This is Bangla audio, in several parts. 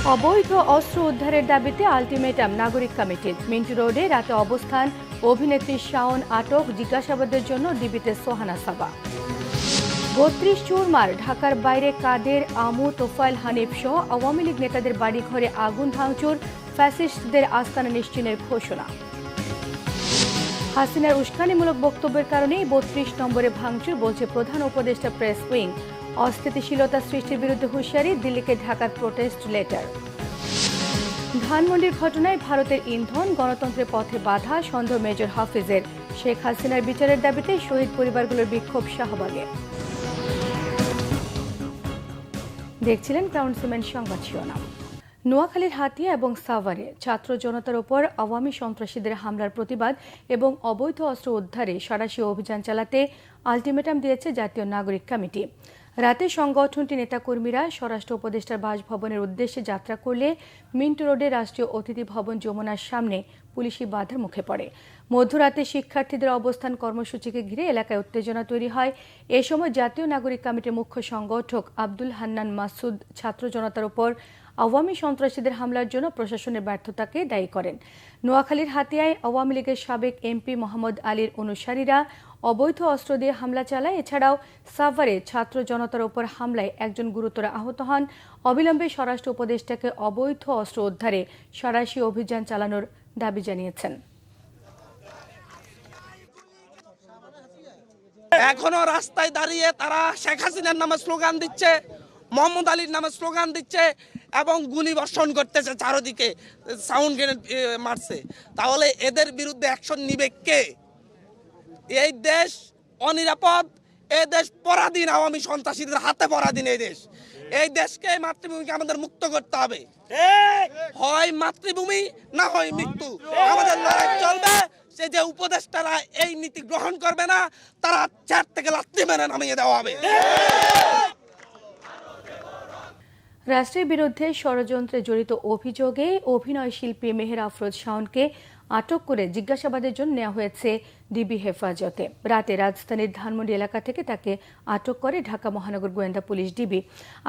অবৈধ অস্ত্র উদ্ধারের দাবিতে আলটিমেটাম নাগরিক কমিটির। মিন্টু রোডে রাতে অবস্থান, অভিনেত্রী শাওন আটক, জিজ্ঞাসাবাদের জন্য ডিবিতে সোহানা সাবা। ৩২ চুরমার, ঢাকার বাইরে কাদের, আমু, তোফায়েল, হানিফ সহ আওয়ামী লীগ নেতাদের বাড়িঘরে আগুন ভাঙচুর, ফ্যাসিস্টদের আস্তানা নিশ্চিহ্নের ঘোষণা। হাসিনার উস্কানিমূলক বক্তব্যের কারণেই ৩২ নম্বরে ভাঙচুর, বলছে প্রধান উপদেষ্টা প্রেস উইং। অস্থিতিশীলতা সৃষ্টির বিরুদ্ধে হুঁশিয়ারি, দিল্লিকে ঢাকার প্রোটেস্ট লেটার। ধানমন্ডির ঘটনায় ভারতের ইন্ধন, গণতন্ত্রের পথে বাধা, সন্দেহ মেজর হাফিজের। শেখ হাসিনার বিচারের দাবিতে শহীদ পরিবারগুলোর বিক্ষোভ শাহবাগে। দেখছিলেন ক্রাউন সিমেন্ট সংবাদ শিরোনাম। নোয়াখালীর হাতিয়া এবং সাভারে ছাত্র জনতার ওপর আওয়ামী সন্ত্রাসীদের হামলার প্রতিবাদ এবং অবৈধ অস্ত্র উদ্ধারে সাঁড়াশি অভিযান চালাতে আলটিমেটাম দিয়েছে জাতীয় নাগরিক কমিটি। রাতে সংগঠনটি নেতাকর্মীরা স্বরাষ্ট্র উপদেষ্টার বাসভবনের উদ্দেশ্যে যাত্রা করলে মিন্টু রোডে রাষ্ট্রীয় অতিথি ভবন যমুনার সামনে পুলিশি বাধার মুখে পড়ে। মধ্যরাতে শিক্ষার্থীদের অবস্থান কর্মসূচিকে ঘিরে এলাকায় উত্তেজনা তৈরি হয়। এ সময় জাতীয় নাগরিক কমিটির মুখ্য সংগঠক আব্দুল হান্নান মাসুদ ছাত্র জনতার উপর আওয়ামী সন্ত্রাসীদের হামলার জন্য প্রশাসনের ব্যর্থতাকে দায়ী করেন। নোয়াখালীর হাতিয়ায় আওয়ামী লীগের সাবেক এমপি মোহাম্মদ আলীর অনুসারীরা অবৈধ অস্ত্র দিয়ে হামলা চালায়। এছাড়াও সাভারে ছাত্র জনতার উপর হামলায় একজন গুরুতর আহত হন। অবিলম্বে স্বরাষ্ট্র উপদেষ্টাকে অবৈধ অস্ত্র উদ্ধারে সাঁড়াশি অভিযান চালানোর দাবি জানিয়েছেন। এখনো রাস্তায় দাঁড়িয়ে তারা শেখ হাসিনার নামে স্লোগান দিচ্ছে, মোহাম্মদ আলীর নামে স্লোগান দিচ্ছে এবং গুলি বর্ষণ করতেছে, চারদিকে সাউন্ড গ্রেনেড মারছে। তাহলে এদের বিরুদ্ধে অ্যাকশন নিবে কে? এই দেশ অনিরাপদ, এই দেশ পরাধীন, আওয়ামী সন্ত্রাসীদের হাতে পরাধীন এই দেশকে, মাতৃভূমিকে আমাদের মুক্ত করতে হবে। হয় মাতৃভূমি, না হয় মৃত্যু। আমাদের লড়াই চলবে। সে যে উপদেষ্টারা এই নীতি গ্রহণ করবে না, তারা চেয়ার থেকে লাথি মেরে নামিয়ে দেওয়া হবে। রাষ্ট্রের বিরুদ্ধে ষড়যন্ত্রে জড়িত অভিযোগে অভিনয় শিল্পী মেহের আফরোজ শাওনকে আটক করে জিজ্ঞাসাবাদের জন্য নেওয়া হয়েছে ডিবি হেফাজতে। রাতে রাজধানীর ধানমন্ডি এলাকা থেকে তাকে আটক করে ঢাকা মহানগর গোয়েন্দা পুলিশ ডিবি।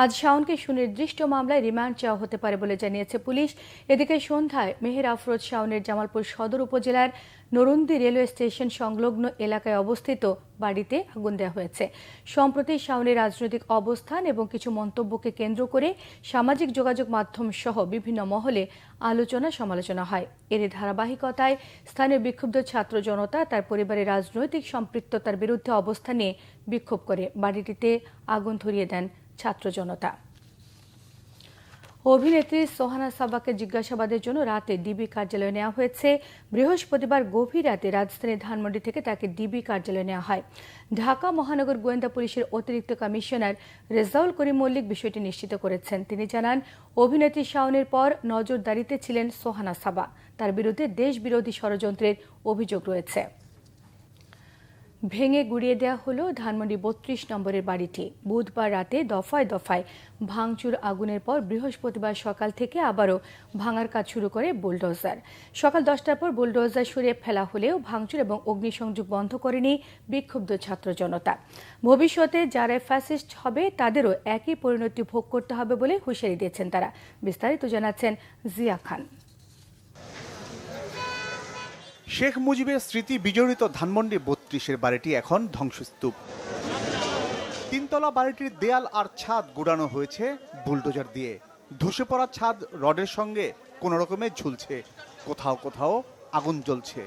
আজ শাওনকে সুনির্দিষ্ট মামলায় রিমান্ড চাওয়া হতে পারে বলে জানিয়েছে পুলিশ। এদিকে সন্ধ্যায় মেহের আফরোজ শাওনের জামালপুর সদর উপজেলার নরুন্দি রেলওয়ে স্টেশন সংলগ্ন এলাকায় অবস্থিত বাড়িতে আগুন দেওয়া হয়েছে। সম্প্রতি শাওনের রাজনৈতিক অবস্থান এবং কিছু মন্তব্যকে কেন্দ্র করে সামাজিক যোগাযোগ মাধ্যম সহ বিভিন্ন মহলে আলোচনা সমালোচনা হয়। এর ধারাবাহিকতায় স্থানীয় বিক্ষুব্ধ ছাত্র জনতা তার পরিবারের রাজনৈতিক সম্পৃক্ততার বিরুদ্ধে অবস্থান নিয়ে বিক্ষোভ করে বাড়িটিতে আগুন ধরিয়ে দেন ছাত্র জনতা। অভিনেত্রী সোহানা সাবাকে জিজ্ঞাসাবাদের জন্য রাতে ডিবি কার্যালয়ে নেওয়া হয়েছে। বৃহস্পতিবার গভীর রাতে রাজধানীর ধানমন্ডি থেকে তাকে ডিবি কার্যালয়ে নেওয়া হয়। ঢাকা মহানগর গোয়েন্দা পুলিশের অতিরিক্ত কমিশনার রেজাউল করিম মল্লিক বিষয়টি নিশ্চিত করেছেন। তিনি জানান, অভিনেত্রী শাওনের পর নজরদারিতে ছিলেন সোহানা সাবা। তার বিরুদ্ধে দেশবিরোধী ষড়যন্ত্রের অভিযোগ রয়েছে। ভেঙে গুড়িয়ে দেওয়া হলো ধানমন্ডি ৩২ নম্বরের বাড়িটি। বুধবার রাতে দফায় দফায় ভাঙচুর, আগুনের পর বৃহস্পতিবার সকাল থেকে আবারও ভাঙার কাজ শুরু করে বুলডোজার। সকাল 10টার পর বুলডোজার সরিয়ে ফেলা হলেও ভাঙচুর এবং অগ্নিসংযোগ বন্ধ করেনি বিক্ষুব্ধ ছাত্র জনতা। ভবিষ্যতে যারা ফ্যাসিস্ট হবে তাদেরও একই পরিণতি ভোগ করতে হবে বলে হুঁশিয়ারি দিয়েছেন তারা। বিস্তারিত জানাচ্ছেন জিয়া খান। শেখ মুজিবের স্মৃতি বিজড়িত ধানমন্ডি ৩২-এর বাড়িটি এখন ধ্বংসস্তূপ। তিনতলা বাড়িটির দেয়াল আর ছাদ গুড়ানো হয়েছে বুলডোজার দিয়ে। ধসে পড়া ছাদ রডের সঙ্গে কোনো রকমে ঝুলছে, কোথাও কোথাও আগুন জ্বলছে।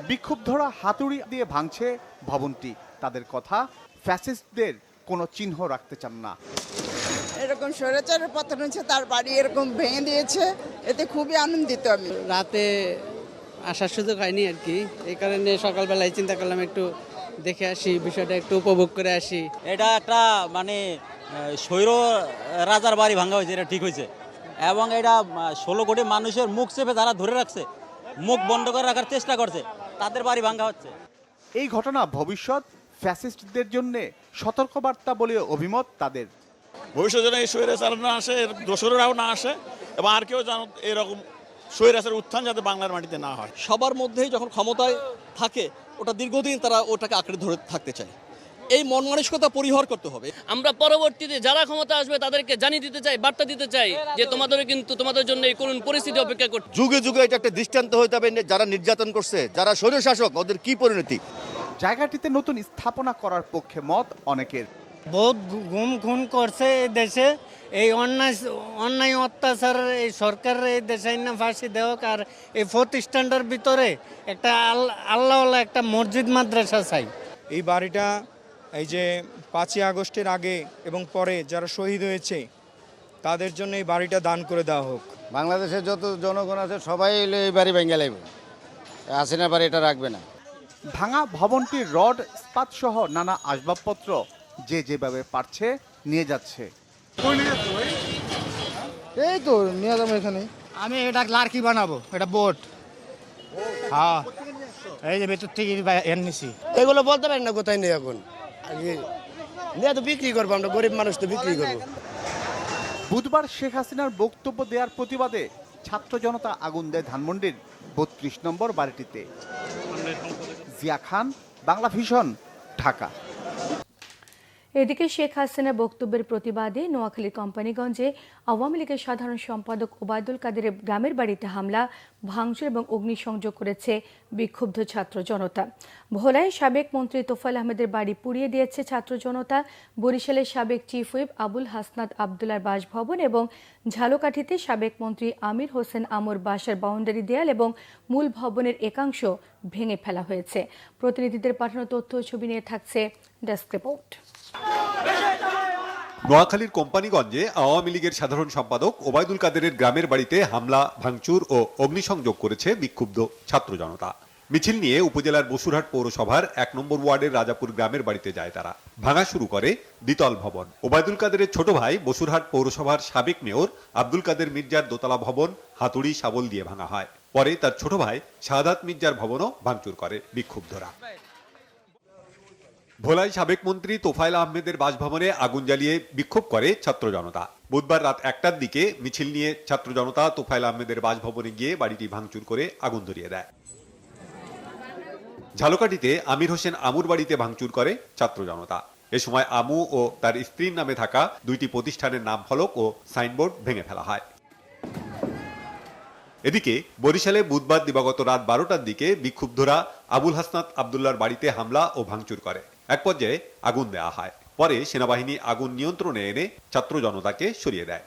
বিক্ষুব্ধরা হাতুড়ি দিয়ে ভাঙছে ভবনটি। তাদের কথা, ফ্যাসিস্টদের কোনো চিহ্ন রাখতে চান না। এরকম স্বৈরাচারের পতন হচ্ছে, তার বাড়ি এরকম ভেঙে দিয়েছে, এতে খুবই আনন্দিত আমি। রাতে আসার সুযোগ হয়নি আর কি, এই কারণে সকালবেলায় চিন্তা করলাম একটু দেখে আসি, বিষয়টা একটু উপভোগ করে আসি। এটা একটা মানে স্বৈর রাজার বাড়ি ভাঙা হয়েছে, এটা ঠিক হয়েছে। এবং এটা 16 কোটি মানুষের মুখ চেপে যারা ধরে রাখছে, মুখ বন্ধ করে রাখার চেষ্টা করছে, তাদের বাড়ি ভাঙা হচ্ছে। এই ঘটনা ভবিষ্যৎ ফ্যাসিস্টদের জন্য সতর্কবার্তা বলে অভিমত তাদের। ভবিষ্যতে যেন এই স্বৈরাচার না আসে, এর দোসরেরাও না আসে এবং আর কেউ যেন এরকম স্বৈরাচারের উত্থান যাতে বাংলার মাটিতে না হয়। সবার মধ্যেই যখন ক্ষমতায় থাকে, ওটা দীর্ঘদিন তারা ওটাকে আঁকড়ে ধরে থাকতে চায়। এই মন মানসিকতা পরিহার করতে হবে। আমরা পরবর্তীতে যারা ক্ষমতা আসবে তাদেরকে জানিয়ে দিতে চাই, বার্তা দিতে চাই যে তোমাদেরও কিন্তু তোমাদের জন্য এই করুণ পরিস্থিতি অপেক্ষা করছে। যুগে যুগে এটা একটা দৃষ্টান্ত হতে হবে, যারা নির্যাতন করছে, যারা স্বৈরশাসক, ওদের কি পরিণতি। জায়গাটিতে নতুন স্থাপনা করার পক্ষে মত অনেকের। বহুত গুম খুন করছে এই দেশে, এই অন্যায় অত্যাচার এই সরকারের এই দেশে না ফাঁসি দেওয়াক, আর এই প্রতিষ্ঠানটার ভিতরে একটা আল্লাহওয়ালা একটা মসজিদ মাদ্রাসা চাই। এই বাড়িটা এই যে 5ই আগস্টের আগে এবং পরে যারা শহীদ হয়েছে তাদের জন্য এই বাড়িটা দান করে দেওয়া হোক। বাংলাদেশের যত জনগণ আছে সবাই এই বাড়ি ভেঙে লাগবে, হাসিনা বাড়ি এটা রাখবে না। ভাঙা ভবনটির রড, ইস্পাত সহ নানা আসবাবপত্র যে যেভাবে পারছে নিয়ে যাচ্ছে। এই তো নিয়ে যাবো এখানে। আমি এটা লার্কি বানাবো, এটা বোট। হ্যাঁ, এই যে ভেতর থেকে এনেছি। এগুলো বলতে পারি না কোথায় নেই, এখন নিয়ে তো বিক্রি করবো, আমরা গরিব মানুষ তো বিক্রি করবো। বুধবার শেখ হাসিনার বক্তব্য দেওয়ার প্রতিবাদে ছাত্র জনতা আগুন দেয় ধানমন্ডির 32 নম্বর বাড়িটিতে। জিয়া খান, বাংলা ভিশন, ঢাকা। এদিকে শেখ হাসিনা বক্তব্যের প্রতিবাদে নোয়াখালীর কোম্পানিগঞ্জে আওয়ামী লীগের সাধারণ সম্পাদক ওবায়দুল কাদেরের গ্রামের বাড়িতে হামলা, ভাঙচুর এবং অগ্নিসংযোগ করেছে বিক্ষুব্ধ ছাত্র জনতা। ভোলায় সাবেক মন্ত্রী তোফায়েল আহমেদের বাড়ি পুড়িয়ে দিয়েছে ছাত্র জনতা। বরিশালের সাবেক চিফ হুইপ আবুল হাসনাত আবদুল্লার বাসভবন এবং ঝালকাঠিতে সাবেক মন্ত্রী আমির হোসেন আমর বাসার বাউন্ডারি দেয়াল এবং মূল ভবনের একাংশ ভেঙে ফেলা হয়েছে। প্রতিনিধিদের পাঠানো তথ্য ও ছবি নিয়ে থাকছে ডেস্ক রিপোর্ট। নোয়াখালীর কোম্পানিগঞ্জে আওয়ামী লীগের সাধারণ সম্পাদক ওবায়দুল কাদেরের গ্রামের বাড়িতে হামলা, ভাঙচুর ও অগ্নিসংযোগ করেছে বিক্ষুব্ধ ছাত্র জনতা। মিছিল নিয়ে উপজেলার বসুরহাট পৌরসভার 1 নম্বর ওয়ার্ডের রাজাপুর গ্রামের বাড়িতে যায় তারা। ভাঙা শুরু করে দ্বিতল ভবন। ওবায়দুল কাদেরের ছোট ভাই বসুরহাট পৌরসভার সাবেক মেয়র আব্দুল কাদের মির্জার দোতলা ভবন হাতুড়ি শাবল দিয়ে ভাঙা হয়। পরে তার ছোট ভাই শাহাদাত মির্জার ভবনও ভাঙচুর করে বিক্ষুব্ধরা। ভোলায় সাবেক মন্ত্রী তোফায়েল আহমেদের বাসভবনে আগুন জ্বালিয়ে বিক্ষোভ করে ছাত্র জনতা। বুধবার রাত 1টার দিকে মিছিল নিয়ে ছাত্র জনতা তোফায়েল আহমেদের বাসভবনে গিয়ে বাড়িটি ভাঙচুর করে আগুন ধরিয়ে দেয়। ঝালকাঠিতে আমির হোসেন আমুর বাড়িতে ভাঙচুর করে ছাত্র জনতা। এ সময় আমু ও তার স্ত্রীর নামে থাকা 2টি প্রতিষ্ঠানের নাম ফলক ও সাইনবোর্ড ভেঙে ফেলা হয়। এদিকে বরিশালে বুধবার দিবাগত রাত 12টার দিকে বিক্ষুব্ধরা আবুল হাসনাত আবদুল্লার বাড়িতে হামলা ও ভাঙচুর করে। এক পর্যায়ে আগুন দেওয়া হয়। পরে সেনাবাহিনী আগুন নিয়ন্ত্রণে এনে ছাত্র জনতাকে সরিয়ে দেয়।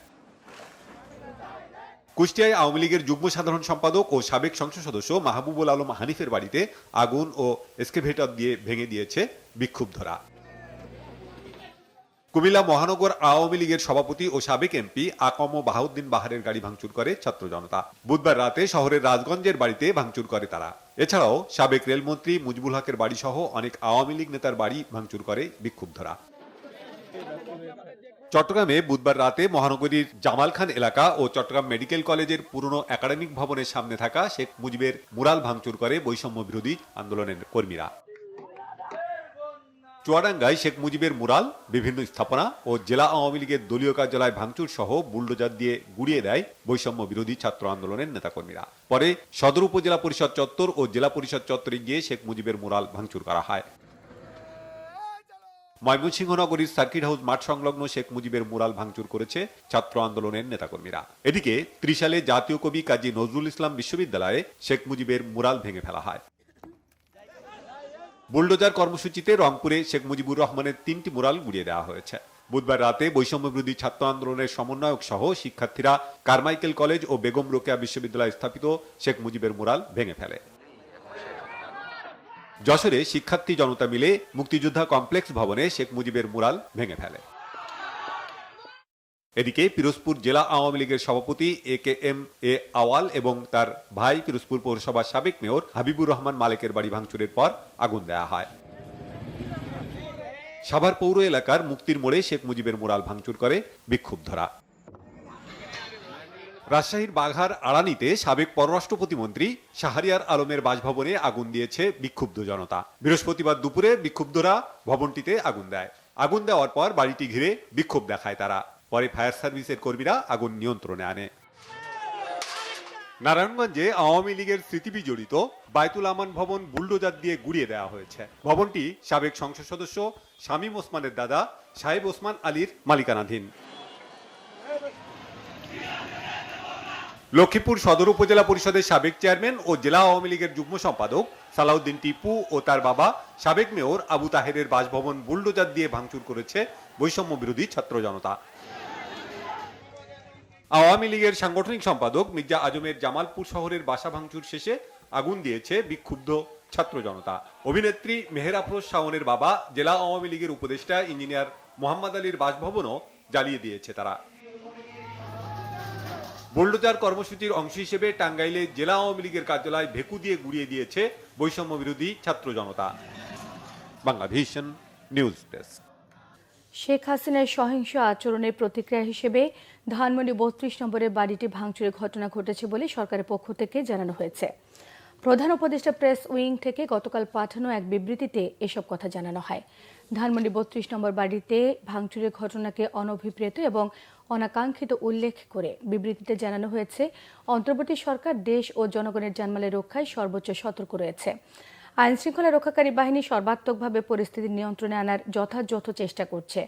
কুষ্টিয়ায় আওয়ামী লীগের যুগ্ম সাধারণ সম্পাদক ও সাবেক সংসদ সদস্য মাহবুবুল আলম হানিফের বাড়িতে আগুন ও এক্সকেভেটর দিয়ে ভেঙে দিয়েছে বিক্ষুব্ধরা। কুমিল্লা মহানগর আওয়ামী লীগের সভাপতি ও সাবেক এমপি আকম বাহাউদ্দিন বাহারের গাড়ি ভাঙচুর করে ছাত্র জনতা। বুধবার রাতে শহরের রাজগঞ্জের বাড়িতে ভাঙচুর করে তারা। এছাড়াও সাবেক রেলমন্ত্রী মুজিবুল হকের বাড়ি সহ অনেক আওয়ামী লীগ নেতার বাড়ি ভাঙচুর করে বিক্ষুব্ধরা। চট্টগ্রামে বুধবার রাতে মহানগরীর জামাল খান এলাকা ও চট্টগ্রাম মেডিকেল কলেজের পুরনো একাডেমিক ভবনের সামনে থাকা শেখ মুজিবের মুরাল ভাঙচুর করে বৈষম্য বিরোধী আন্দোলনের কর্মীরা। চুয়াডাঙ্গায় শেখ মুজিবের মুরাল, বিভিন্ন স্থাপনা ও জেলা আওয়ামী লীগের দলীয় কার্যালয় ভাঙচুর সহ বুলডোজার দিয়ে গুড়িয়ে দেয় বৈষম্য বিরোধী ছাত্র আন্দোলনের নেতাকর্মীরা। পরে সদর উপজেলা পরিষদ চত্বর ও জেলা পরিষদ চত্বরে গিয়ে শেখ মুজিবের মুরাল ভাঙচুর করা হয়। ময়মনসিংহ নগরীর সার্কিট হাউস মাঠ সংলগ্ন শেখ মুজিবের মুরাল ভাঙচুর করেছে ছাত্র আন্দোলনের নেতাকর্মীরা। এদিকে ত্রিশালে জাতীয় কবি কাজী নজরুল ইসলাম বিশ্ববিদ্যালয়ে শেখ মুজিবের মুরাল ভেঙে ফেলা হয়। বুলডোজার কর্মসূচিতে রংপুরে শেখ মুজিবুর রহমানের 3টি মুরাল গুড়িয়ে দেওয়া হয়েছে। বুধবার রাতে বৈষম্য বিরোধী ছাত্র আন্দোলনের সমন্বয়ক সহ শিক্ষার্থীরা কারমাইকেল কলেজ ও বেগম রোকেয়া বিশ্ববিদ্যালয়ে স্থাপিত শেখ মুজিবের মুরাল ভেঙে ফেলে। যশোরে শিক্ষার্থী জনতা মিলে মুক্তিযোদ্ধা কমপ্লেক্স ভবনে শেখ মুজিবের মুরাল ভেঙে ফেলে। এদিকে পিরোজপুর জেলা আওয়ামী লীগের সভাপতি AKM আওয়াল এবং তার ভাই পিরোজপুর পৌরসভার সাবেক মেয়র হাবিবুর রহমান মালেকের বাড়ি ভাঙচুরের পর আগুন দেওয়া হয়। সাভার পৌর এলাকার মুক্তির মোড়ে শেখ মুজিবের মুরাল ভাঙচুর করে বিক্ষুব্ধরা। রাজশাহীর বাঘার আড়ানিতে সাবেক পররাষ্ট্র প্রতিমন্ত্রী শাহরিয়ার আলমের বাসভবনে আগুন দিয়েছে বিক্ষুব্ধ জনতা। বৃহস্পতিবার দুপুরে বিক্ষুব্ধরা ভবনটিতে আগুন দেয়। আগুন দেওয়ার পর বাড়িটি ঘিরে বিক্ষোভ দেখায় তারা। পরে ফায়ার সার্ভিসের কর্মীরা আগুন নিয়ন্ত্রণে আনে। নারায়ণগঞ্জে আওয়ামী লীগের স্মৃতি বিজড়িত বায়তুল আমান ভবন বুলডোজার দিয়ে গুড়িয়ে দেওয়া হয়েছে। ভবনটি সাবেক সংসদ সদস্য শামীম ওসমানের দাদা সাহেব ওসমান আলীর মালিকানাধীন। লক্ষ্মীপুর সদর উপজেলা পরিষদের সাবেক চেয়ারম্যান ও জেলা আওয়ামী লীগের যুগ্ম সম্পাদক সালাউদ্দিন টিপু ও তার বাবা সাবেক মেয়র আবু তাহেরের বাসভবন বুলডোজার দিয়ে ভাঙচুর করেছে বৈষম্য বিরোধী ছাত্র জনতা। আওয়ামী লীগের সাংগঠনিক সম্পাদক মির্জা আজমের জামালপুর শহরের বাসা ভাঙচুর শেষে আগুন দিয়েছে বিক্ষুব্ধ ছাত্র জনতা। অভিনেত্রী মেহের আফরোজ শাওনের বাবা জেলা আওয়ামী লীগের উপদেষ্টা ইঞ্জিনিয়ার মোহাম্মদ আলীর বাসভবনও জ্বালিয়ে দিয়েছে তারা। বুলডোজার কর্মসূচির অংশ হিসেবে টাঙ্গাইলে জেলা আওয়ামী লীগের কার্যালয় ভেকু দিয়ে গুড়িয়ে দিয়েছে বৈষম্য বিরোধী ছাত্র জনতা। Banglavision news desk. শেখ হাসিনার সহিংস আচরণের প্রতিক্রিয়া হিসেবে ধানমন্ডি ৩২ নম্বরের বাড়িটি ভাঙচুরের ঘটনা ঘটেছে বলে সরকারের পক্ষ থেকে জানানো হয়েছে। প্রধান উপদেষ্টা প্রেস উইং থেকে গতকাল পাঠানো এক বিবৃতিতে এসব কথা জানানো হয়। ধানমন্ডি ৩২ নম্বর বাড়িতে ভাঙচুরের ঘটনাকে অনভিপ্রেত এবং অনাকাঙ্ক্ষিত উল্লেখ করে বিবৃতিতে জানানো হয়েছে, অন্তর্বর্তী সরকার দেশ ও জনগণের জানমালের রক্ষায় সর্বোচ্চ সতর্ক রয়েছে। আইনশৃঙ্খলা রক্ষাকারী বাহিনী সর্বাত্মকভাবে পরিস্থিতি নিয়ন্ত্রণে আনার যথাযথ চেষ্টা করছে।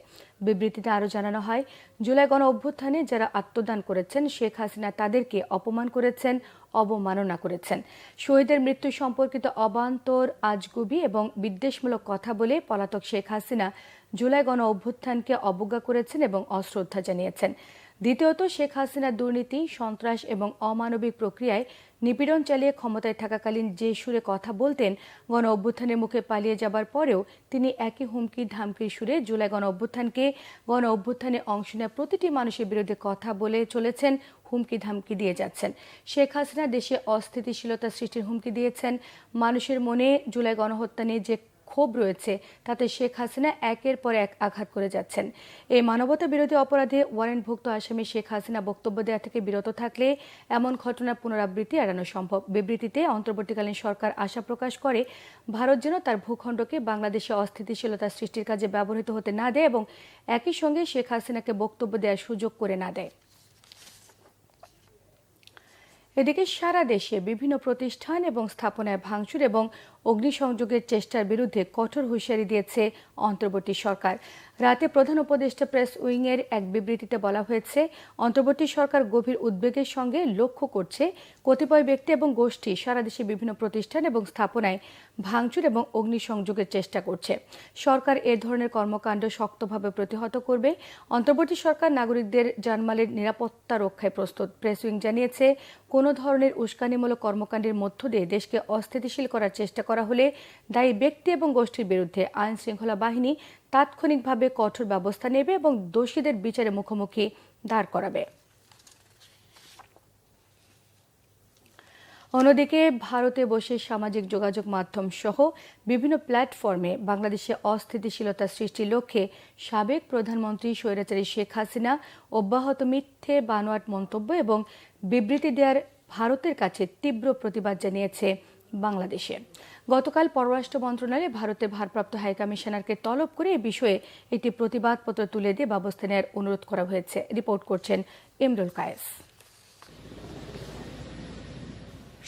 বিবৃতিতে আরও জানানো হয়, জুলাই গণ অভ্যুত্থানে যারা আত্মদান করেছেন শেখ হাসিনা তাদেরকে অপমান করেছেন, অবমাননা করেছেন। শহীদের মৃত্যু সম্পর্কিত অবান্তর, আজগুবি এবং বিদ্বেষমূলক কথা বলে পলাতক শেখ হাসিনা জুলাই গণ অভ্যুত্থানকে অবজ্ঞা করেছেন এবং অশ্রদ্ধা জানিয়েছেন। দ্বিতীয়ত, শেখ হাসিনা দুর্নীতি, সন্ত্রাস এবং অমানবিক প্রক্রিয়ায় নিপীড়ন চালিয়ে ক্ষমতায় থাকাকালীন যে সুরে কথা বলতেন, গণ অভ্যুত্থানের মুখে পালিয়ে যাবার পরেও তিনি একই হুমকি ধামকির সুরে জুলাই গণ অভ্যুত্থানকে, গণ অভ্যুত্থানে অংশ নেওয়া প্রতিটি মানুষের বিরুদ্ধে কথা বলে চলেছেন, হুমকি ধামকি দিয়ে যাচ্ছেন। শেখ হাসিনা দেশে অস্থিতিশীলতা সৃষ্টির হুমকি দিয়েছেন। মানুষের মনে জুলাই গণহত্যা নিয়ে যে ক্ষোভ রয়েছে তাতে শেখ হাসিনা একের পর এক আঘাত করে যাচ্ছেন। এই মানবতা বিরোধী অপরাধে ওয়ারেন্টভুক্ত আসামি শেখ হাসিনা বক্তব্য দেওয়া থেকে বিরত থাকলে এমন ঘটনার পুনরাবৃত্তি এড়ানো সম্ভব। বিবৃতিতে অন্তর্বর্তীকালীন সরকার আশা প্রকাশ করে, ভারত যেন তার ভূখণ্ডকে বাংলাদেশে অস্থিতিশীলতা সৃষ্টির কাজে ব্যবহৃত হতে না দেয় এবং একই সঙ্গে শেখ হাসিনাকে বক্তব্য দেওয়ার সুযোগ করে না দেয়। এদিকে সারা দেশে বিভিন্ন প্রতিষ্ঠান এবং স্থাপনায় ভাঙচুর এবং অগ্নিসংযোগের চেষ্টার বিরুদ্ধে কঠোর হুঁশিয়ারি দিয়েছে অন্তর্বর্তী সরকার। রাতে প্রধান উপদেষ্টা প্রেস উইংয়ের এক বিবৃতিতে বলা হয়েছে, অন্তর্বর্তী সরকার গভীর উদ্বেগের সঙ্গে লক্ষ্য করছে কতিপয় ব্যক্তি এবং গোষ্ঠী সারা দেশে বিভিন্ন প্রতিষ্ঠান এবং স্থাপনায় ভাঙচুর এবং অগ্নিসংযোগের চেষ্টা করছে। সরকার এ ধরনের কর্মকাণ্ড শক্তভাবে প্রতিহত করবে। অন্তর্বর্তী সরকার নাগরিকদের জানমালের নিরাপত্তা রক্ষায় প্রস্তুত। প্রেস উইং জানিয়েছে, কোনো ধরনের উস্কানিমূলক কর্মকাণ্ডের মধ্য দিয়ে দেশকে অস্থিতিশীল করার চেষ্টা করা হলে দায়ী ব্যক্তি এবং গোষ্ঠীর বিরুদ্ধে আইন শৃঙ্খলা বাহিনী তাৎক্ষণিকভাবে কঠোর ব্যবস্থা নেবে এবং দোষীদের বিচারে মুখোমুখি দাঁড় করাবে। অন্যদিকে ভারতে বসে সামাজিক যোগাযোগ মাধ্যম সহ বিভিন্ন প্ল্যাটফর্মে বাংলাদেশে অস্থিতিশীলতা সৃষ্টির লক্ষ্যে সাবেক প্রধানমন্ত্রী স্বৈরাচারী শেখ হাসিনা অব্যাহত মিথ্যে বানোয়াট মন্তব্য এবং বিবৃতি দেওয়ার ভারতের কাছে তীব্র প্রতিবাদ জানিয়েছে বাংলাদেশে। গতকাল পররাষ্ট্র মন্ত্রণালয়ে ভারতের ভারপ্রাপ্ত হাইকমিশনারকে তলব করে এ বিষয়ে একটি প্রতিবাদপত্র তুলে দিয়ে ব্যবস্থা নেওয়ার অনুরোধ করা হয়েছে। রিপোর্ট করছেন ইমরুল কায়েস।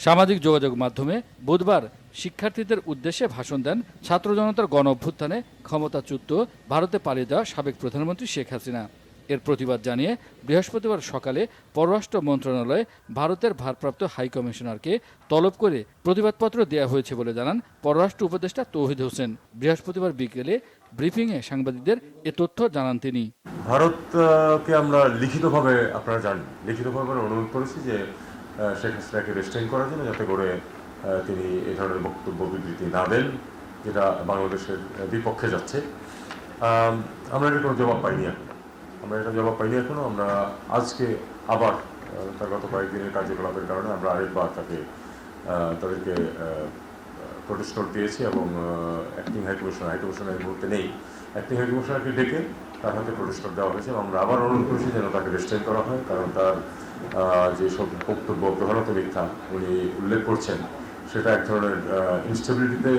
সামাজিক যোগাযোগ মাধ্যমে বুধবার শিক্ষার্থীদের উদ্দেশ্যে ভাষণ দেন ছাত্র জনতার গণ অভ্যুত্থানে ক্ষমতাচ্যুত ভারতে পালিয়ে যাওয়া সাবেক প্রধানমন্ত্রী শেখ হাসিনা। এর প্রতিবাদ জানিয়ে বৃহস্পতিবার সকালে পররাষ্ট্র মন্ত্রণালয়ে ভারতের ভারপ্রাপ্ত হাইকমিশনারকে তলব করে প্রতিবাদপত্র দেওয়া হয়েছে বলে জানান পররাষ্ট্র উপদেষ্টা তৌহিদ হোসেন। বৃহস্পতিবার বিকেলে ব্রিফিংয়ে সাংবাদিকদের এ তথ্য জানান তিনি। ভারতকে আমরা লিখিতভাবে, আপনারা জানেন, লিখিতভাবে অনুরোধ করেছি যে শেখ হাসিনাকে রেস্ট্রেইন করার জন্য, যাতে করে তিনি এ ধরনের বক্তব্য বিবৃতি না দেন যেটা বাংলাদেশের বিপক্ষে যাচ্ছে। আমরা এটা কোনো জবাব পাইনি এখনো। আমরা আজকে আবার তার গত কয়েকদিনের কার্যকলাপের কারণে আমরা আরেকবার তাদেরকে প্রোটেস্ট নোট দিয়েছি এবং অ্যাক্টিং হাইকমিশনার এই মুহূর্তে নেই, অ্যাক্টিং হাইকমিশনারকে ডেকে তার হাতে প্রোটেস্ট নোট দেওয়া হয়েছে এবং আমরা আবার অনুরোধ করেছি যেন তাকে রেস্ট্রেইন করা হয়, কারণ তার যে সব বক্তব্য প্রধানত মিথ্যা উনি উল্লেখ করছেন সেটা এক ধরনের ইনস্টেবিলিটিতে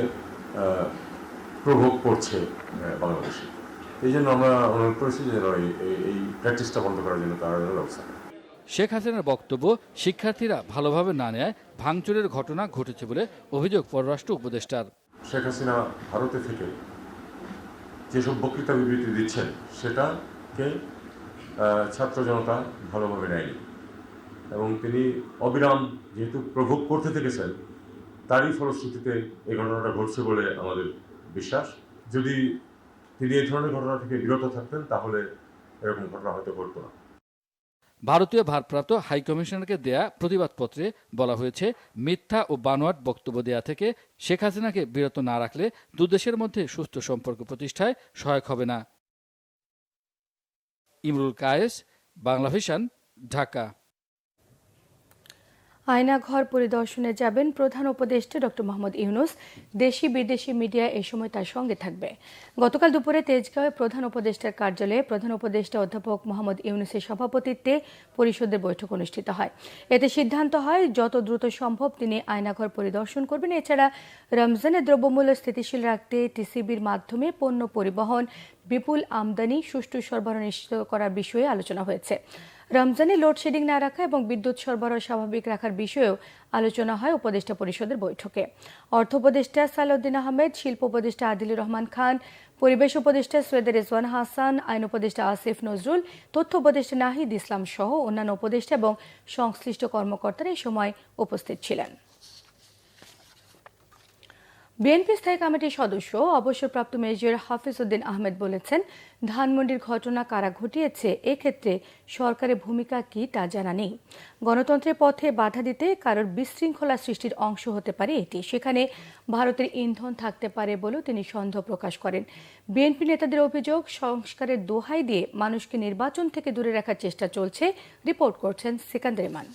প্রভোগ করছে বাংলাদেশে। এই জন্য আমরা অনুরোধ করেছি যে এই প্র্যাকটিসটা বন্ধ করার জন্য তার ব্যবস্থা। শেখ হাসিনার বক্তব্য শিক্ষার্থীরা ভালোভাবে না নেয় ভাঙচুরের ঘটনা ঘটেছে বলে অভিযোগ পররাষ্ট্র উপদেষ্টার। শেখ হাসিনা ভারতে থেকে যেসব বক্তৃতা বিবৃতি দিচ্ছেন সেটাকে ছাত্র জনতা ভালোভাবে নেয়নি এবং তিনি অবিরাম যেহেতু প্রভোগ করতে থেকেছেন তারই ফলশ্রুতিতে এই ঘটনাটা ঘটছে বলে আমাদের বিশ্বাস। যদি তিনি এই ধরনের ঘটনা থেকে বিরত থাকতেন তাহলে এরকম ঘটনা হয়তো ঘটত না। ভারতীয় ভারপ্রাপ্ত হাইকমিশনারকে দেয়া প্রতিবাদপত্রে বলা হয়েছে, মিথ্যা ও বানোয়াট বক্তব্য দেয়া থেকে শেখ হাসিনাকে বিরত না রাখলে দুদেশের মধ্যে সুস্থ সম্পর্ক প্রতিষ্ঠায় সহায়ক হবে না। ইমরুল কায়েস, বাংলা ভিশন, ঢাকা। আয়নাঘর পরিদর্শনে যাবেন প্রধান উপদেষ্টা ডক্টর মোহাম্মদ ইউনূস। দেশি বিদেশি মিডিয়া এ সময় তার সঙ্গে থাকবে। গতকাল দুপুরে তেজগাঁওয়ে প্রধান উপদেষ্টার কার্যালয়ে প্রধান উপদেষ্টা অধ্যাপক মোহাম্মদ ইউনূসের সভাপতিত্বে পরিষদের বৈঠক অনুষ্ঠিত হয়। এতে সিদ্ধান্ত হয় যত দ্রুত সম্ভব তিনি আয়নাঘর পরিদর্শন করবেন। এছাড়া রমজানের দ্রব্যমূল্য স্থিতিশীল রাখতে টিসিবির মাধ্যমে পণ্য পরিবহন, বিপুল আমদানি, সুষ্ঠু সরবরাহ নিশ্চিত করার বিষয়ে আলোচনা হয়েছে। রমজানে লোডশেডিং না রাখা এবং বিদ্যুৎ সরবরাহ স্বাভাবিক রাখার বিষয়েও আলোচনা হয় উপদেষ্টা পরিষদের বৈঠকে। অর্থ উপদেষ্টা সালাউদ্দিন আহমেদ, শিল্প উপদেষ্টা আদিলুর রহমান খান, পরিবেশ উপদেষ্টা সৈয়দ রেজওয়ান হাসান, আইন উপদেষ্টা আসিফ নজরুল, তথ্য উপদেষ্টা নাহিদ ইসলাম সহ অন্যান্য উপদেষ্টা এবং সংশ্লিষ্ট কর্মকর্তারা এই সময় উপস্থিত ছিলেন। বিএনপি স্থায়ী কমিটির সদস্য অবসরপ্রাপ্ত মেজর হাফিজ উদ্দিন আহমেদ বলেছেন, ধানমন্ডির ঘটনা কারা ঘটিয়েছে এক্ষেত্রে সরকারের ভূমিকা কি তা জানা নেই। গণতন্ত্রের পথে বাধা দিতে কারোর বিশৃঙ্খলা সৃষ্টির অংশ হতে পারে এটি। সেখানে ভারতের ইন্ধন থাকতে পারে বলেও তিনি সন্দেহ প্রকাশ করেন। বিএনপি নেতাদের অভিযোগ, সংস্কারের দোহাই দিয়ে মানুষকে নির্বাচন থেকে দূরে রাখার চেষ্টা চলছে। রিপোর্ট করছেন সিকান্দার ইমান।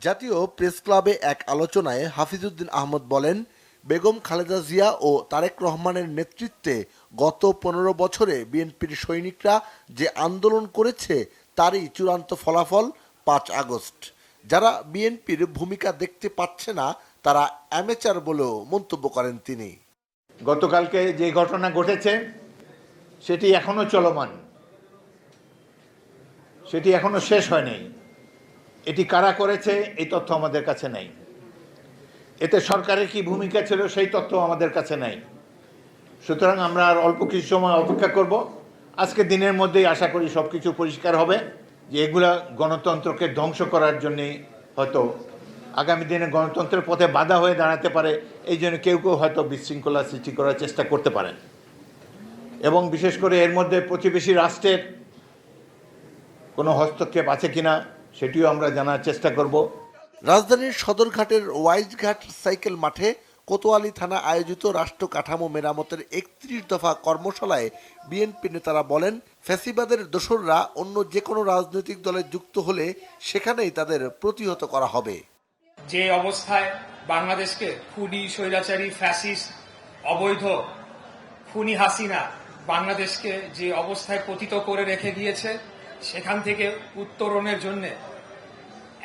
জাতীয় প্রেস ক্লাবে এক আলোচনায় হাফিজউদ্দিন আহমদ বলেন, বেগম খালেদা জিয়া ও তারেক রহমানের নেতৃত্বে গত 15 বছরে বিএনপির সৈনিকরা যে আন্দোলন করেছে তারই চূড়ান্ত ফলাফল 5 আগস্ট। যারা বিএনপির ভূমিকা দেখতে পাচ্ছে না তারা অ্যামেচার বলেও মন্তব্য করেন তিনি। গতকালকে যে ঘটনা ঘটেছে সেটি এখনো চলমান, সেটি এখনো শেষ হয় নাই। এটি কারা করেছে এই তথ্য আমাদের কাছে নাই। এতে সরকারের কি ভূমিকা ছিল সেই তথ্য আমাদের কাছে নাই। সুতরাং আমরা আর অল্প কিছু সময় অপেক্ষা করব। আজকে দিনের মধ্যেই আশা করি সব কিছু পরিষ্কার হবে যে এগুলা গণতন্ত্রকে ধ্বংস করার জন্যে হয়তো আগামী দিনে গণতন্ত্রের পথে বাধা হয়ে দাঁড়াতে পারে। এই জন্য কেউ কেউ হয়তো বিশৃঙ্খলা সৃষ্টি করার চেষ্টা করতে পারেন এবং বিশেষ করে এর মধ্যে প্রতিবেশী রাষ্ট্রের কোনো হস্তক্ষেপ আছে কিনা সেটিও আমরা জানার চেষ্টা করব। রাজধানীর সদরঘাটের ওয়াইজঘাট সাইকেল মাঠে কোতোয়ালি থানা আয়োজিত রাষ্ট্র কাঠামো মেরামতের 31 দফা কর্মশালায় বিএনপি নেতারা বলেন, ফ্যাসিবাদের দোসররা অন্য যে কোনো রাজনৈতিক দলে যুক্ত হলে সেখানেই তাদের প্রতিহত করা হবে। যে অবস্থায় বাংলাদেশকে খুনি, স্বৈরাচারী, ফ্যাসিস্ট, অবৈধ খুনি হাসিনা বাংলাদেশকে যে অবস্থায় পতিত করে রেখে দিয়েছে, সেখান থেকে উত্তরণের জন্য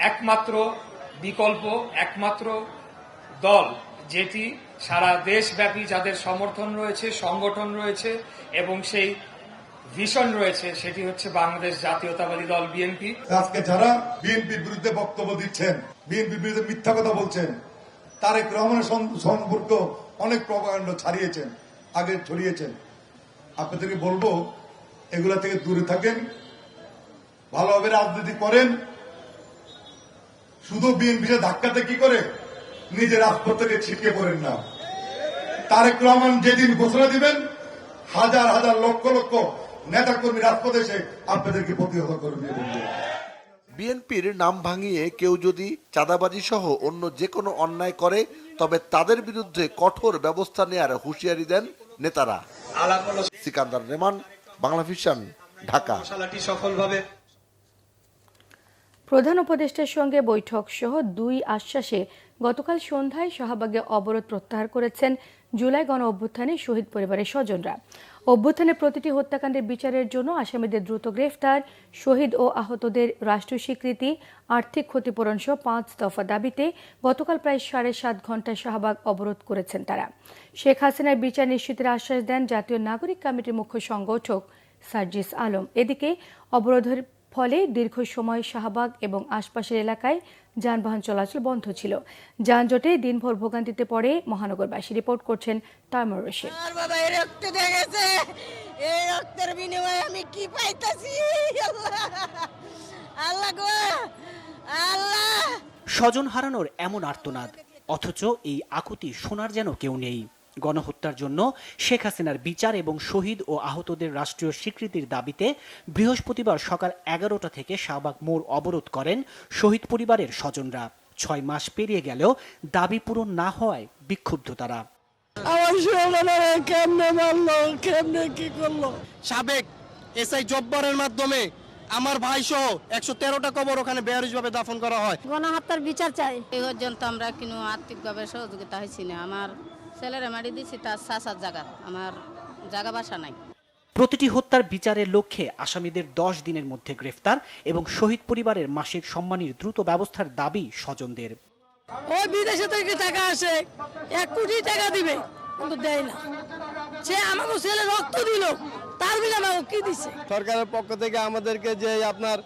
একমাত্র বিকল্প, একমাত্র দল যেটি সারা দেশব্যাপী যাদের সমর্থন রয়েছে, সংগঠন রয়েছে এবং সেই ভিশন রয়েছে, সেটি হচ্ছে বাংলাদেশ জাতীয়তাবাদী দল বিএনপি। আজকে যারা বিএনপির বিরুদ্ধে বক্তব্য দিচ্ছেন, বিএনপির বিরুদ্ধে মিথ্যা কথা বলছেন, তারেক রহমানের সম্পর্কে অনেক প্রপাগান্ডা ছাড়িয়েছেন, আগে ছড়িয়েছেন, আপনাদেরকে বলবো এগুলা থেকে দূরে থাকেন, ভালোভাবে রাজনীতি করেন। শুধু বিএনপিতে ধাক্কাতে কি করে নিজের রাজপথ থেকে ছিটকে পড়েন না। তারেক রহমান যেদিন ঘোষণা দিবেন, হাজার হাজার লক্ষ লক্ষ নেতা কর্মী রাজপথে এসে আপনাদেরকে প্রতিহত করবে। বিএনপির নাম ভাঙিয়ে কেউ যদি চাঁদাবাজি সহ অন্য যে কোনো অন্যায় করে তবে তাদের বিরুদ্ধে কঠোর ব্যবস্থা নেয়ার হুঁশিয়ারি দেন নেতারা। সিকান্দার রেমান, বাংলা ভিশন, ঢাকা। প্রধান উপদেষ্টার সঙ্গে বৈঠক সহ 2 আশ্বাসে গতকাল সন্ধ্যায় শাহবাগে অবরোধ প্রত্যাহার করেছেন জুলাই গণ অভ্যুত্থানে শহীদ পরিবারের স্বজনরা। অভ্যুত্থানের প্রতিটি হত্যাকাণ্ডের বিচারের জন্য আসামিদের দ্রুত গ্রেফতার, শহীদ ও আহতদের রাষ্ট্রীয় স্বীকৃতি, আর্থিক ক্ষতিপূরণ সহ 5 দফা দাবিতে গতকাল প্রায় 7.5 ঘণ্টা শাহবাগ অবরোধ করেছেন তারা। শেখ হাসিনার বিচার নিশ্চিতের আশ্বাস দেন জাতীয় নাগরিক কমিটির মুখ্য সংগঠক সার্জিস আলম। এদিকে অবরোধের ফলে দীর্ঘ সময় শাহবাগ এবং আশপাশের এলাকায় যানবাহন চলাচল বন্ধ ছিল। যানজটে দিনভর ভোগান্তিতে পড়ে মহানগরবাসী। রিপোর্ট করছেন তাইমুর রশিদ। এই রক্তের বিনিময়ে আমি কি পাইতাছি? আল্লাহ গো আল্লাহ! স্বজন হারানোর এমন আর্তনাদ, অথচ এই আকুতি শোনার যেন কেউ নেই। গণহত্যার জন্য শেখ হাসিনার বিচার এবং শহীদ ও আহতদের রাষ্ট্রীয় স্বীকৃতির দাবিতে বৃহস্পতিবার সকাল 11টা থেকে শাহবাগ মোড় অবরোধ করেন শহীদ পরিবারের স্বজনরা। 6 মাস পেরিয়ে গেলেও দাবি পূরণ না হওয়ায় বিক্ষুব্ধ তারা। আমার সন্তানেরা কেমনে মারলো, কেমনে কি করলো? সাবেক এসআই জব্বারের মাধ্যমে আমার ভাই সহ 113টা কবর ওখানে বেআইনিভাবে দাফন করা হয়। গণহত্যার বিচার চাই। এই পর্যন্ত আমরা কোনো আর্থিকভাবে সহযোগিতা হয়েছি না। আমার ছেলেরা মারি দিয়েছি তার চাচার জায়গা, আমার জায়গা বাসা নাই। প্রতিটি হত্যার বিচারের লক্ষ্যে আসামিদের 10 দিনের মধ্যে গ্রেফতার এবং শহীদ পরিবারের মাসিক সম্মানীর দ্রুত ব্যবস্থার দাবি স্বজনদের। ওই বিদেশে থেকে টাকা আসে, 1 কোটি টাকা দিবে, কিন্তু দেয় না। সে আমাকে ছেলে রক্ত দিল, তার বিলে আমাকে কি দিছে? সরকারের পক্ষ থেকে আমাদেরকে যে আপনার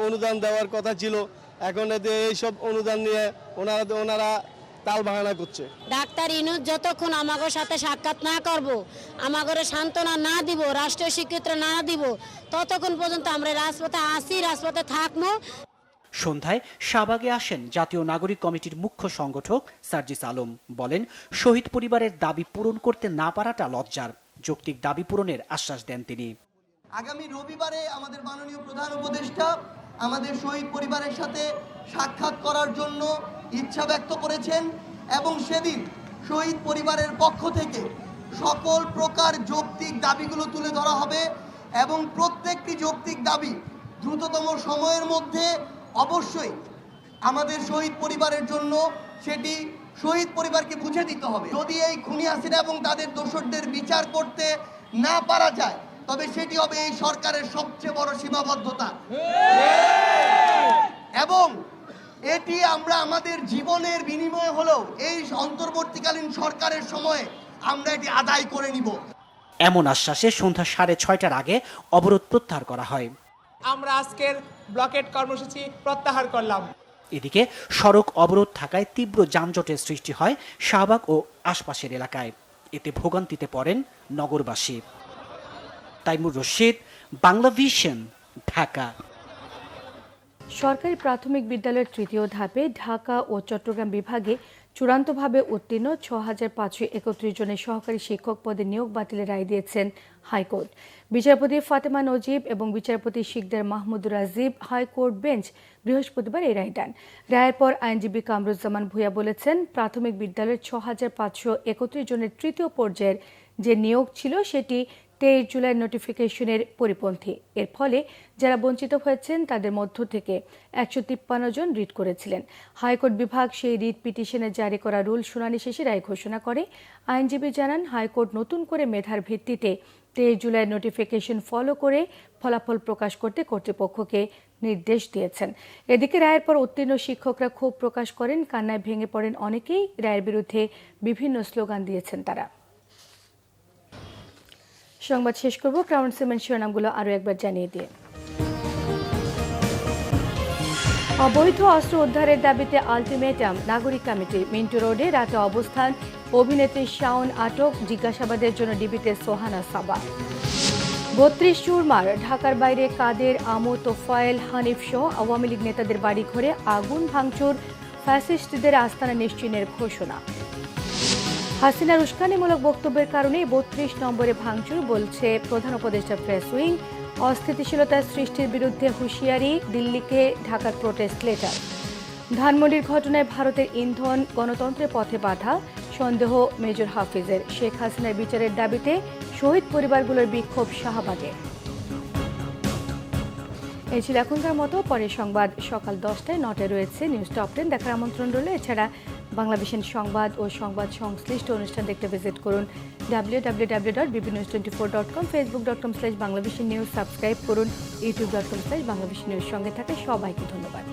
অনুদান দেওয়ার কথা ছিল, এখন এইসব অনুদান নিয়ে ওনারা তাল বাহানা করছে। ডাক্তার ইনুস যতক্ষণ আমাদের সাথে সাক্ষাৎ না করব, আমাদের সান্ত্বনা না দিব, রাষ্ট্রীয় স্বীকৃতি না দিব, ততক্ষণ পর্যন্ত আমরা রাজপথে আসি, রাজপথে থাকবো। সন্ধ্যায় শাহবাগে আসেন জাতীয় নাগরিক কমিটির মুখ্য সংগঠক সার্জিস আলম। বলেন, শহীদ পরিবারের দাবি পূরণ করতে না পারাটা লজ্জার। যৌক্তিক দাবি পূরণের আশ্বাস দেন তিনি। আগামী রবিবারে আমাদের মাননীয় প্রধান উপদেষ্টা আমাদের শহীদ পরিবারের সাথে সাক্ষাৎ করার জন্য ইচ্ছা ব্যক্ত করেছেন এবং সেদিন শহীদ পরিবারের পক্ষ থেকে সকল প্রকার যৌক্তিক দাবিগুলো তুলে ধরা হবে এবং প্রত্যেকটি যৌক্তিক দাবি দ্রুততম সময়ের মধ্যে অবশ্যই আমাদের শহীদ পরিবারের জন্য সেটি শহীদ পরিবারকে বুঝে দিতে হবে। যদি এই খুনি হাসিনা এবং তাদের দোষরদের বিচার করতে না পারা যায়, তবে সেটি হবে এই সরকারের সবচেয়ে বড় সীমাবদ্ধতা এবং এটি আমরা আমাদের জীবনের বিনিময়ে হলেও এই অন্তর্বর্তীকালীন সরকারের সময়ে আমরা এটি আদায় করে নিব। এমন আশ্বাসে সন্ধ্যা 6:30টার আগে অবরোধ প্রত্যাহার করা হয়। আমরা আজকের ব্লকেট কর্মসূচি প্রত্যাহার করলাম। এদিকে সড়ক অবরোধ থাকায় তীব্র যানজটের সৃষ্টি হয় শাহবাগ ও আশপাশের এলাকায়। এতে ভোগান্তিতে পড়েন নগরবাসী। তাইমুর রশিদ, বাংলা ভিশন, ঢাকা। সরকারি প্রাথমিক বিদ্যালয়ের তৃতীয় ধাপে ঢাকা ও চট্টগ্রাম বিভাগে চূড়ান্তভাবে উত্তীর্ণ 6531 জনের সহকারী শিক্ষক পদে নিয়োগ বাতিলের রায় দিয়েছেন হাইকোর্ট। বিচারপতি ফাতেমা নজিব এবং বিচারপতি শিকদার মাহমুদুর রাজিব হাইকোর্ট বেঞ্চ বৃহস্পতিবার এই রায় দেন। রায়ের পর আইনজীবী কামরুজ্জামান ভূঁইয়া বলেছেন, প্রাথমিক বিদ্যালয়ের 6531 জনের তৃতীয় পর্যায়ের যে নিয়োগ ছিল সেটি 23 জুলাই নোটিফিকেশনের পরিপন্থী। এর ফলে যারা বঞ্চিত হয়েছেন তাদের মধ্য থেকে 153 জন রিট করেছিলেন। হাইকোর্ট বিভাগ সেই রিট পিটিশনে জারি করা রুল শুনানি শেষে রায় ঘোষণা করে। আইনজীবী জানান, হাইকোর্ট নতুন করে মেধার ভিত্তিতে 23 জুলাই নোটিফিকেশন ফলো করে ফলাফল প্রকাশ করতে কর্তৃপক্ষকে নির্দেশ দিয়েছেন। এদিকে রায়ের পর উত্তীর্ণ শিক্ষকরা ক্ষোভ প্রকাশ করেন। কান্নায় ভেঙে পড়েন অনেকেই। রায়ের বিরুদ্ধে বিভিন্ন স্লোগান দিয়েছেন তারা। সংবাদ শেষ করব ক্রাউন সিমেন্ট শিরোনামগুলো আরও একবার জানিয়ে দিয়ে। অবৈধ অস্ত্র উদ্ধারের দাবিতে আলটিমেটাম নাগরিক কমিটি। মিন্টু রোডে রাতে অবস্থান। অভিনেত্রী শাওন আটক। জিজ্ঞাসাবাদের জন্য ডিবিতে সোহানা সাবা। 32 চুরমার। ঢাকার বাইরে কাদের, আমু, তোফায়েল, হানিফ সহ আওয়ামী লীগ নেতাদের বাড়ি ঘরে আগুন ভাঙচুর। ফ্যাসিস্টদের আস্তানা নিশ্চিহ্নের ঘোষণা। হাসিনার উস্কানিমূলক বক্তব্যের কারণে 32 নম্বরে ভাঙচুর, বলছে প্রধান উপদেষ্টা প্রেস উইং। অস্থিতিশীলতার সৃষ্টির বিরুদ্ধে হুঁশিয়ারি, দিল্লিকে ঢাকার প্রোটেস্ট লেটার। ধানমন্ডির ঘটনায় ভারতের ইন্ধন গণতন্ত্রের পথে বাধা, সন্দেহ মেজর হাফিজের। শেখ হাসিনার বিচারের দাবিতে শহীদ পরিবারগুলোর বিক্ষোভ শাহবাগে। এই ছিল এখনকার মতো। পরের সংবাদ সকাল 10টায়। 9টায় রয়েছে নিউজ টপ 10 দেখার আমন্ত্রণ রইল। এছাড়া বাংলাভিশন সংবাদ ও সংবাদ সংশ্লিষ্ট অনুষ্ঠান দেখতে ভিজিট করুন www.bbnews24.com, facebook.com/বাংলাভিশন নিউজ, সাবস্ক্রাইব করুন youtube.com/বাংলাভিশন নিউজ। সঙ্গে থাকে সবাইকে ধন্যবাদ।